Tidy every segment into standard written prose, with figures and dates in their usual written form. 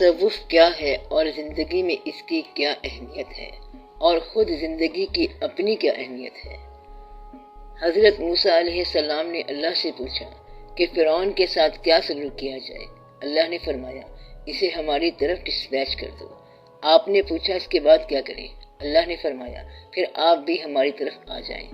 تصوف کیا ہے اور زندگی میں اس کی کیا اہمیت ہے، اور خود زندگی کی اپنی کیا اہمیت ہے؟ حضرت موسیٰ علیہ السلام نے اللہ سے پوچھا کہ فرعون کے ساتھ کیا سلوک کیا جائے۔ اللہ نے فرمایا اسے ہماری طرف ڈسپیچ کر دو۔ آپ نے پوچھا اس کے بعد کیا کریں؟ اللہ نے فرمایا پھر آپ بھی ہماری طرف آ جائیں۔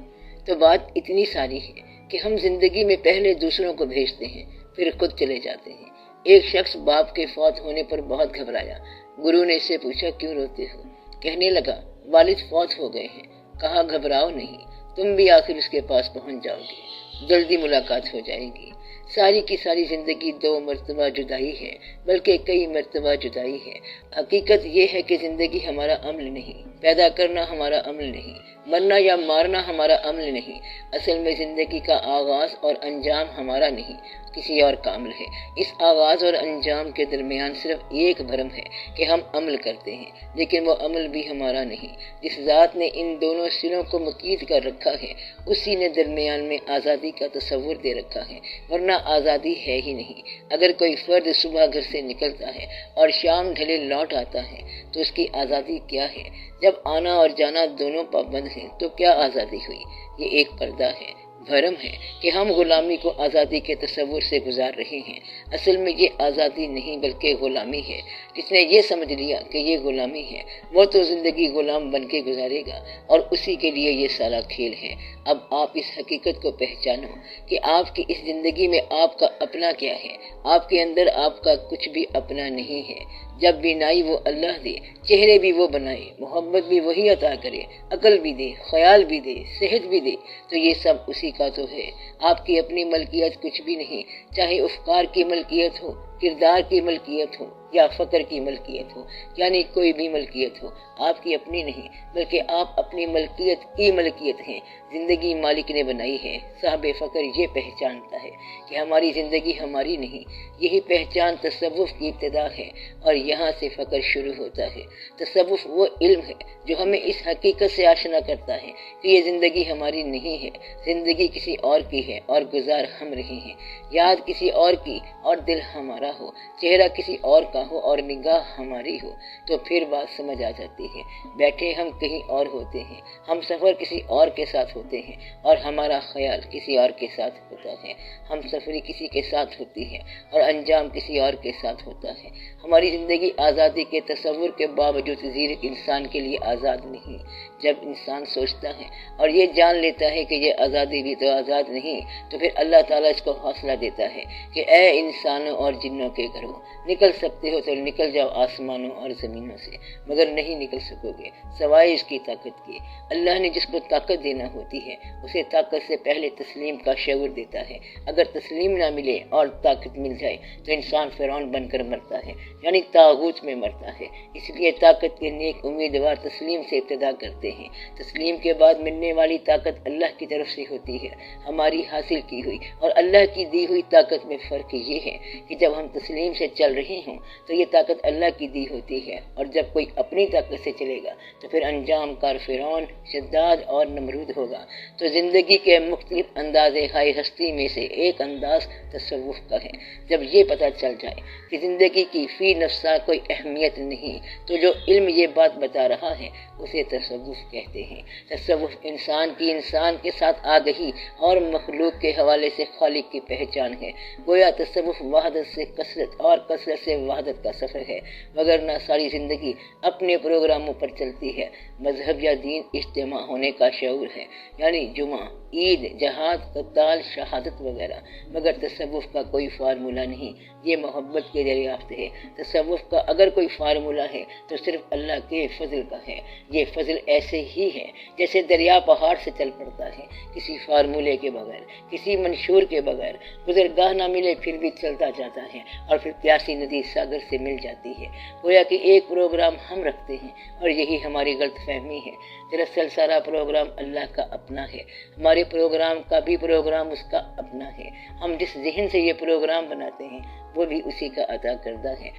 تو بات اتنی ساری ہے کہ ہم زندگی میں پہلے دوسروں کو بھیجتے ہیں، پھر خود چلے جاتے ہیں۔ ایک شخص باپ کے فوت ہونے پر بہت گھبرایا۔ گرو نے اس سے پوچھا کیوں روتے ہو؟ کہنے لگا والد فوت ہو گئے ہیں۔ کہا گھبراؤ نہیں، تم بھی آخر اس کے پاس پہنچ جاؤ گے، جلدی ملاقات ہو جائے گی۔ ساری کی ساری زندگی 2 مرتبہ جدائی ہے، بلکہ کئی مرتبہ جدائی ہے۔ حقیقت یہ ہے کہ زندگی ہمارا عمل نہیں، پیدا کرنا ہمارا عمل نہیں، مرنا یا مارنا ہمارا عمل نہیں۔ اصل میں زندگی کا آغاز اور انجام ہمارا نہیں، کسی اور کا عمل ہے۔ اس آغاز اور انجام کے درمیان صرف ایک بھرم ہے کہ ہم عمل کرتے ہیں، لیکن وہ عمل بھی ہمارا نہیں۔ جس ذات نے ان دونوں سروں کو مقید کر رکھا ہے، اسی نے درمیان میں آزادی کا تصور دے رکھا ہے، ورنہ آزادی ہے ہی نہیں۔ اگر کوئی فرد صبح گھر سے نکلتا ہے اور شام ڈھلے لوٹ آتا ہے تو اس کی آزادی کیا ہے؟ جب آنا اور جانا دونوں پابند ہیں تو کیا آزادی ہوئی؟ یہ ایک پردہ ہے، بھرم ہے کہ ہم غلامی کو آزادی کے تصور سے گزار رہے ہیں۔ اصل میں یہ آزادی نہیں بلکہ غلامی ہے۔ جس نے یہ سمجھ لیا کہ یہ غلامی ہے، وہ تو زندگی غلام بن کے گزارے گا، اور اسی کے لیے یہ سارا کھیل ہے۔ اب آپ اس حقیقت کو پہچانو کہ آپ کی اس زندگی میں آپ کا اپنا کیا ہے۔ آپ کے اندر آپ کا کچھ بھی اپنا نہیں ہے۔ جب بینائی وہ اللہ دے، چہرے بھی وہ بنائے، محبت بھی وہی عطا کرے، عقل بھی دے، خیال بھی دے، صحت بھی دے، تو یہ سب اسی کا تو ہے۔ آپ کی اپنی ملکیت کچھ بھی نہیں، چاہے افکار کی ملکیت ہو، کردار کی ملکیت ہو یا فقر کی ملکیت ہو، یعنی کوئی بھی ملکیت ہو، آپ کی اپنی نہیں، بلکہ آپ اپنی ملکیت کی ملکیت ہیں۔ زندگی مالک نے بنائی ہے۔ صاحب فقر یہ پہچانتا ہے کہ ہماری زندگی ہماری نہیں۔ یہی پہچان تصوف کی ابتدا ہے، اور یہاں سے فقر شروع ہوتا ہے۔ تصوف وہ علم ہے جو ہمیں اس حقیقت سے آشنا کرتا ہے کہ یہ زندگی ہماری نہیں ہے، زندگی کسی اور کی ہے اور گزار ہم رہے ہیں۔ یاد کسی اور کی اور دل ہمارا ہو، چہرہ کسی اور کا ہو اور نگاہ ہماری ہو، تو پھر بات سمجھ آ جاتی ہے۔ بیٹھے ہم کہیں اور ہوتے ہیں، ہم سفر کسی اور کے ساتھ ہوتے ہیں، اور ہمارا خیال کسی اور کے ساتھ ہوتا ہے۔ ہم سفری کسی کے ساتھ ہوتی ہے اور انجام کسی اور کے ساتھ ہوتا ہے۔ ہماری زندگی آزادی کے تصور کے باوجود زیر انسان کے لیے آزاد نہیں۔ جب انسان سوچتا ہے اور یہ جان لیتا ہے کہ یہ آزادی بھی تو آزاد نہیں، تو پھر اللہ تعالیٰ اس کو حوصلہ دیتا ہے کہ اے انسانوں اور جنوں کے گھروں، نکل سکتے ہو تو نکل جاؤ آسمانوں اور زمینوں سے، مگر نہیں نکل سکو گے سوائے اس کی طاقت کے۔ اللہ نے جس کو طاقت دینا ہوتی ہے اسے طاقت سے پہلے تسلیم کا شعور دیتا ہے۔ اگر تسلیم نہ ملے اور طاقت مل جائے تو انسان فرعون بن کر مرتا ہے، یعنی طاغوت میں مرتا ہے۔ اس لیے طاقت کے نیک امیدوار تسلیم سے ابتدا کرتے ہیں۔ تسلیم کے بعد ملنے والی طاقت اللہ کی طرف سے ہوتی ہے، ہماری حاصل کی ہوئی اور اللہ کی دی ہوئی طاقت میں فرق یہ ہے کہ جب ہم تسلیم سے چل رہے ہوں تو یہ طاقت اللہ کی دی ہوتی ہے، اور جب کوئی اپنی طاقت سے چلے گا تو پھر انجام کار فرعون، شداد اور نمرود ہوگا۔ تو زندگی کے مختلف انداز ہائے ہستی میں سے ایک انداز تصوف کا ہے۔ جب یہ پتہ چل جائے کہ زندگی کی فی نفسہ کوئی اہمیت نہیں، تو جو علم یہ بات بتا رہا ہے اسے تصوف کہتے ہیں۔ تصوف انسان کی انسان کے ساتھ آگہی اور مخلوق کے حوالے سے خالق کی پہچان ہے۔ گویا تصوف وحدت سے کثرت اور کثرت سے وحدت کا سفر ہے، وگرنہ ساری زندگی اپنے پروگراموں پر چلتی ہے۔ مذہب یا دین اجتماع ہونے کا شعور ہے، یعنی جمعہ، عید، جہاد، قتال، شہادت وغیرہ، مگر تصوف کا کوئی فارمولہ نہیں، یہ محبت کے دریافت ہے۔ تصوف کا اگر کوئی فارمولہ ہے تو صرف اللہ کے فضل کا ہے۔ یہ فضل ایسے ہی ہے جیسے دریا پہاڑ سے چل پڑتا ہے، کسی فارمولے کے بغیر، کسی منشور کے بغیر۔ گزرگاہ نہ ملے پھر بھی چلتا جاتا ہے، اور پھر پیاسی ندی ساگر سے مل جاتی ہے۔ گویا کہ ایک پروگرام ہم رکھتے ہیں اور یہی ہماری غلط فہمی ہے۔ دراصل سارا پروگرام اللہ کا اپنا ہے، ہمارے پروگرام کا بھی پروگرام اس کا اپنا ہے۔ ہم جس ذہن سے یہ پروگرام بناتے ہیں وہ بھی اسی کا عطا کردہ ہے۔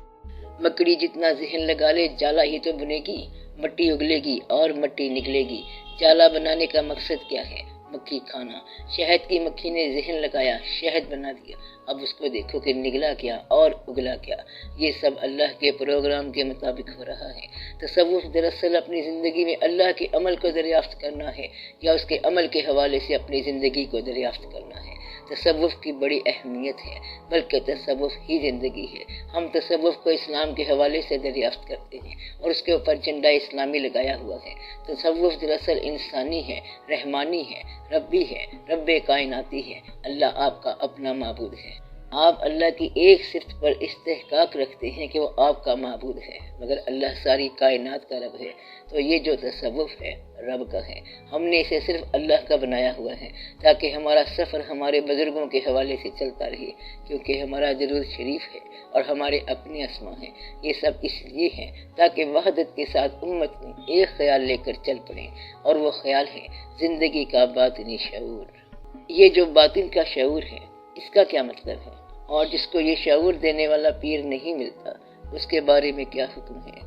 مکڑی جتنا ذہن لگا لے جالا ہی تو بنے گی، مٹی اگلے گی اور مٹی نکلے گی۔ جالا بنانے کا مقصد کیا ہے؟ مکھی کھانا، شہد کی مکھی نے ذہن لگایا، شہد بنا دیا، اب اس کو دیکھو کہ نگلا کیا اور اگلا کیا۔ یہ سب اللہ کے پروگرام کے مطابق ہو رہا ہے۔ تصوف دراصل اپنی زندگی میں اللہ کے عمل کو دریافت کرنا ہے یا اس کے عمل کے حوالے سے اپنی زندگی کو دریافت کرنا ہے۔ تصوف کی بڑی اہمیت ہے، بلکہ تصوف ہی زندگی ہے۔ ہم تصوف کو اسلام کے حوالے سے دریافت کرتے ہیں اور اس کے اوپر جھنڈا اسلامی لگایا ہوا ہے۔ تصوف دراصل انسانی ہے، رحمانی ہے، ربی ہے، رب کائناتی ہے۔ اللہ آپ کا اپنا معبود ہے۔ آپ اللہ کی ایک صفت پر استحقاق رکھتے ہیں کہ وہ آپ کا معبود ہے، مگر اللہ ساری کائنات کا رب ہے۔ تو یہ جو تصوف ہے رب کا ہے۔ ہم نے اسے صرف اللہ کا بنایا ہوا ہے تاکہ ہمارا سفر ہمارے بزرگوں کے حوالے سے چلتا رہے، کیونکہ ہمارا درود شریف ہے اور ہمارے اپنے اسما ہیں۔ یہ سب اس لیے ہے تاکہ وحدت کے ساتھ امت میں ایک خیال لے کر چل پڑیں، اور وہ خیال ہے زندگی کا باطنی شعور۔ یہ جو باطن کا شعور ہے، اس کا کیا مطلب ہے؟ اور جس کو یہ شعور دینے والا پیر نہیں ملتا، اس کے بارے میں کیا حکم ہے؟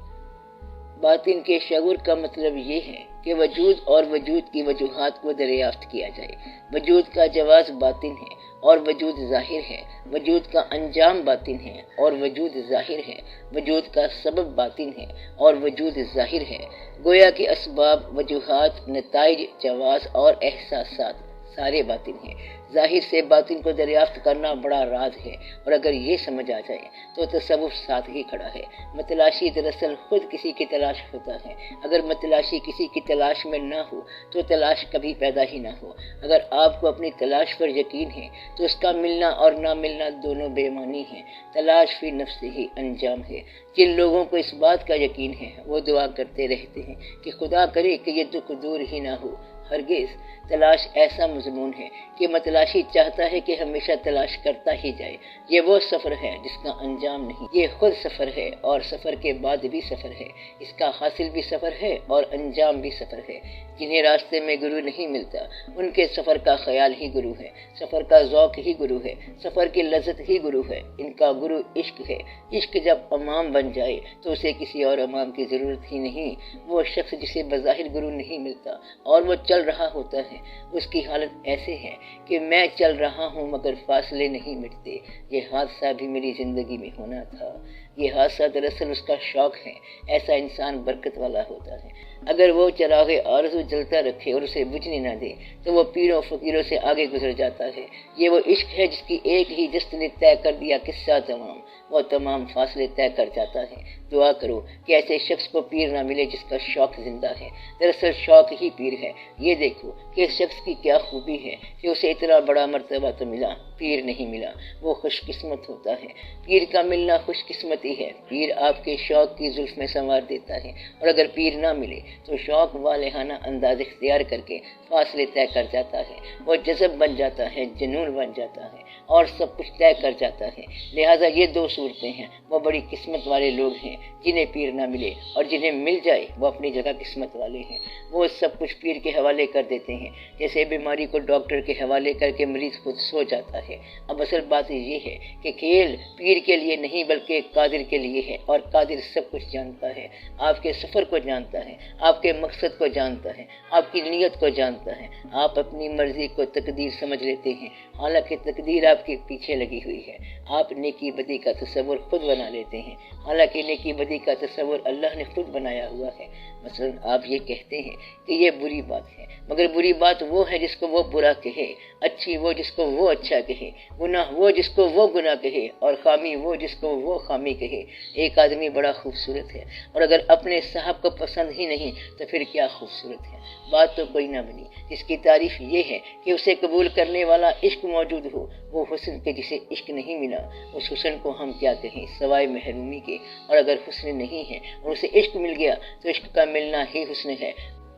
باطن کے شعور کا مطلب یہ ہے کہ وجود اور وجود کی وجوہات کو دریافت کیا جائے۔ وجود کا جواز باطن ہے اور وجود ظاہر ہے، وجود کا انجام باطن ہے اور وجود ظاہر ہے، وجود کا سبب باطن ہے اور وجود ظاہر ہے۔ گویا کہ اسباب، وجوہات، نتائج، جواز اور احساسات سارے باطن ہیں۔ ظاہر سے باطن کو دریافت کرنا بڑا راز ہے، اور اگر یہ سمجھ آ جائے تو تصوف ساتھ ہی کھڑا ہے۔ متلاشی دراصل خود کسی کی تلاش ہوتا ہے۔ اگر متلاشی کسی کی تلاش میں نہ ہو تو تلاش کبھی پیدا ہی نہ ہو۔ اگر آپ کو اپنی تلاش پر یقین ہے تو اس کا ملنا اور نہ ملنا دونوں بے معنی ہیں۔ تلاش فی نفس ہی انجام ہے۔ جن لوگوں کو اس بات کا یقین ہے وہ دعا کرتے رہتے ہیں کہ خدا کرے کہ یہ دکھ دور ہی نہ ہو۔ ہرگز تلاش ایسا مضمون ہے کہ متلاشی چاہتا ہے کہ ہمیشہ تلاش کرتا ہی جائے۔ یہ وہ سفر ہے جس کا انجام نہیں، یہ خود سفر ہے اور سفر کے بعد بھی سفر ہے۔ اس کا حاصل بھی سفر ہے اور انجام بھی سفر ہے۔ جنہیں راستے میں گرو نہیں ملتا، ان کے سفر کا خیال ہی گرو ہے، سفر کا ذوق ہی گرو ہے، سفر کی لذت ہی گرو ہے۔ ان کا گرو عشق ہے۔ عشق جب امام بن جائے تو اسے کسی اور امام کی ضرورت ہی نہیں۔ وہ شخص جسے بظاہر گرو نہیں ملتا اور وہ چل رہا ہوتا ہے، اس کی حالت ایسے ہے کہ میں چل رہا ہوں مگر فاصلے نہیں مٹتے۔ یہ حادثہ بھی میری زندگی میں ہونا تھا۔ یہ حادثہ دراصل اس کا شوق ہے۔ ایسا انسان برکت والا ہوتا ہے۔ اگر وہ چراغ آرزو جلتا رکھے اور اسے بجھنے نہ دے تو وہ پیروں فقیروں سے آگے گزر جاتا ہے۔ یہ وہ عشق ہے جس کی ایک ہی جست نے طے کر دیا قصہ تمام، وہ تمام فاصلے طے کر جاتا ہے۔ دعا کرو کہ ایسے شخص کو پیر نہ ملے جس کا شوق زندہ ہے۔ دراصل شوق ہی پیر ہے۔ یہ دیکھو کہ اس شخص کی کیا خوبی ہے کہ اسے اتنا بڑا مرتبہ تو ملا، پیر نہیں ملا۔ وہ خوش قسمت ہوتا ہے۔ پیر کا ملنا خوش قسمتی ہے۔ پیر آپ کے شوق کی زلف میں سنوار دیتا ہے، اور اگر پیر نہ ملے تو شوق والہانہ انداز اختیار کر کے فاصلے طے کر جاتا ہے۔ وہ جذب بن جاتا ہے، جنون بن جاتا ہے اور سب کچھ طے کر جاتا ہے۔ لہٰذا یہ دو صورتیں ہیں۔ وہ بڑی قسمت والے لوگ ہیں جنہیں پیر نہ ملے، اور جنہیں مل جائے وہ اپنی جگہ قسمت والے ہیں۔ وہ سب کچھ پیر کے حوالے کر دیتے ہیں، جیسے بیماری کو ڈاکٹر کے حوالے کر کے مریض خود سو جاتا ہے۔ اب اصل بات یہ ہے کہ کھیل پیر کے لیے نہیں بلکہ قادر کے لیے ہے، اور قادر سب کچھ جانتا ہے۔ آپ کے سفر کو جانتا ہے، آپ کے مقصد کو جانتا ہے، آپ کی نیت کو جانتا ہے۔ آپ اپنی مرضی کو تقدیر سمجھ لیتے ہیں، حالانکہ تقدیر آپ کے پیچھے لگی ہوئی ہے۔ آپ نیکی بدی کا تصور خود بنا لیتے ہیں، حالانکہ نیکی بدی کا تصور اللہ نے خود بنایا ہوا ہے۔ مثلا آپ یہ کہتے ہیں کہ یہ بری بات ہے، مگر بری بات وہ ہے جس کو وہ برا کہے، اچھی وہ جس کو وہ اچھا کہے، گناہ وہ جس کو وہ گناہ کہے، اور خامی وہ جس کو وہ خامی کہے۔ ایک آدمی بڑا خوبصورت ہے، اور اگر اپنے صاحب کو پسند ہی نہیں تو پھر کیا خوبصورت ہے؟ بات تو کوئی نہ بنی۔ اس کی تعریف یہ ہے کہ اسے قبول کرنے والا عشق موجود ہو۔ وہ حسن کے جسے عشق نہیں ملا، اس حسن کو ہم کیا کہیں سوائے محرومی کے۔ اور اگر حسن نہیں ہے اور اسے عشق مل گیا تو عشق کا ملنا ہی حسن ہے،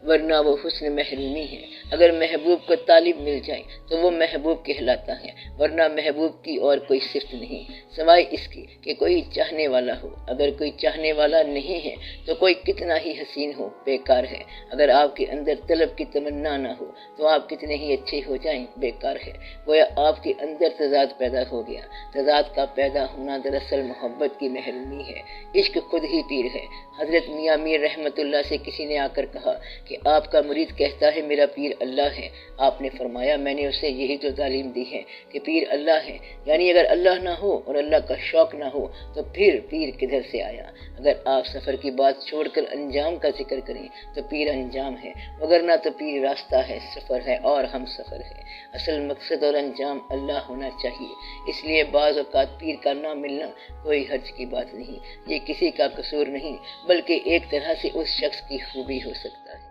ورنہ وہ حسن محرومی ہے۔ اگر محبوب کو طالب مل جائے تو وہ محبوب کہلاتا ہے، ورنہ محبوب کی اور کوئی صفت نہیں سوائے اس کی کہ کوئی چاہنے والا ہو۔ اگر کوئی چاہنے والا نہیں ہے تو کوئی کتنا ہی حسین ہو بیکار ہے۔ اگر آپ کے اندر طلب کی تمنا نہ ہو تو آپ کتنے ہی اچھے ہو جائیں بیکار ہے۔ گویا آپ کے اندر تضاد پیدا ہو گیا۔ تضاد کا پیدا ہونا دراصل محبت کی محرومی ہے۔ عشق خود ہی پیر ہے۔ حضرت میاں میر رحمت اللہ سے کسی نے آ کر کہا کہ کہ آپ کا مرید کہتا ہے میرا پیر اللہ ہے، آپ نے فرمایا میں نے اسے یہی تو تعلیم دی ہے کہ پیر اللہ ہے، یعنی اگر اللہ نہ ہو اور اللہ کا شوق نہ ہو تو پھر پیر کدھر سے آیا؟ اگر آپ سفر کی بات چھوڑ کر انجام کا ذکر کریں تو پیر انجام ہے، وگرنہ تو پیر راستہ ہے، سفر ہے اور ہم سفر ہے۔ اصل مقصد اور انجام اللہ ہونا چاہیے، اس لیے بعض اوقات پیر کا نہ ملنا کوئی حرج کی بات نہیں، یہ کسی کا قصور نہیں بلکہ ایک طرح سے اس شخص کی خوبی ہو سکتا ہے۔